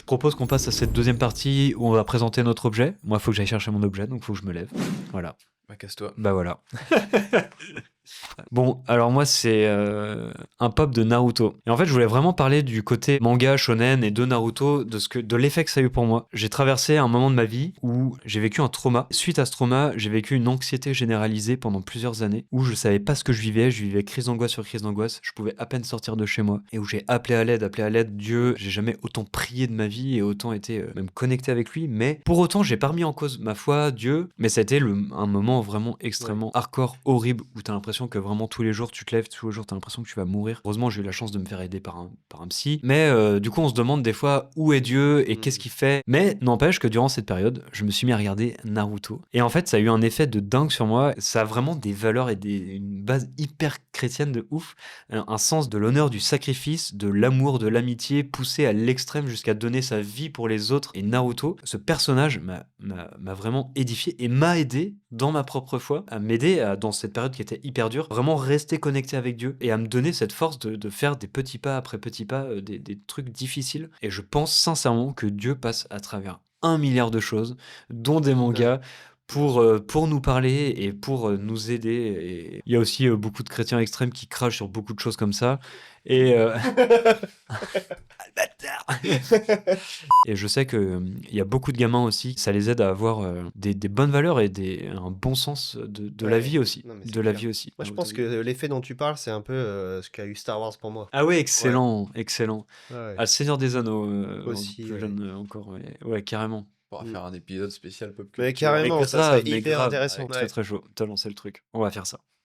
propose qu'on passe à cette deuxième partie où on va présenter notre objet. Moi, il faut que j'aille chercher mon objet, donc il faut que je me lève. Voilà. Bah, casse-toi. Bah voilà. Bon, alors moi, c'est un pop de Naruto. Et en fait, je voulais vraiment parler du côté manga, shonen et de Naruto, de l'effet que ça a eu pour moi. J'ai traversé un moment de ma vie où j'ai vécu un trauma. Suite à ce trauma, j'ai vécu une anxiété généralisée pendant plusieurs années, où je savais pas ce que je vivais crise d'angoisse sur crise d'angoisse, je pouvais à peine sortir de chez moi, et où j'ai appelé à l'aide, Dieu, j'ai jamais autant prié de ma vie et autant été même connecté avec lui, mais pour autant, j'ai pas remis en cause ma foi, Dieu, mais ça a été un moment vraiment extrêmement hardcore, horrible, où t'as l'impression que vraiment tous les jours tu te lèves, tous les jours t'as l'impression que tu vas mourir. Heureusement, j'ai eu la chance de me faire aider par un psy, mais du coup, on se demande des fois où est Dieu et qu'est-ce qu'il fait. Mais n'empêche que durant cette période, je me suis mis à regarder Naruto. Et en fait, ça a eu un effet de dingue sur moi. Ça a vraiment des valeurs et une base hyper chrétienne de ouf. Un sens de l'honneur, du sacrifice, de l'amour, de l'amitié, poussé à l'extrême jusqu'à donner sa vie pour les autres. Et Naruto, ce personnage m'a vraiment édifié et m'a aidé dans ma propre foi, à m'aider dans cette période qui était hyper dure, vraiment rester connecté avec Dieu et à me donner cette force de faire des petits pas après petits pas, des trucs difficiles. Et je pense sincèrement que Dieu passe à travers 1 milliard de choses, dont des mangas, pour nous parler et pour nous aider. Et il y a aussi beaucoup de chrétiens extrêmes qui crachent sur beaucoup de choses comme ça. Et bâtard. Et je sais que il y a beaucoup de gamins aussi, ça les aide à avoir des bonnes valeurs et un bon sens de la vie aussi. Non, mais De c'est la clair. vie aussi. Moi, je pense Naruto. que l'effet dont tu parles, c'est un peu ce qu'a eu Star Wars pour moi. Ah ouais, Ouais, excellent, excellent. ouais. Ah, le Seigneur des Anneaux, Aussi, plus ouais. jeune encore, ouais, carrément. On pourra faire un épisode spécial pop Mais culture. carrément, ça serait hyper grave, intéressant. très très chaud. T'as lancé le truc. On va faire ça.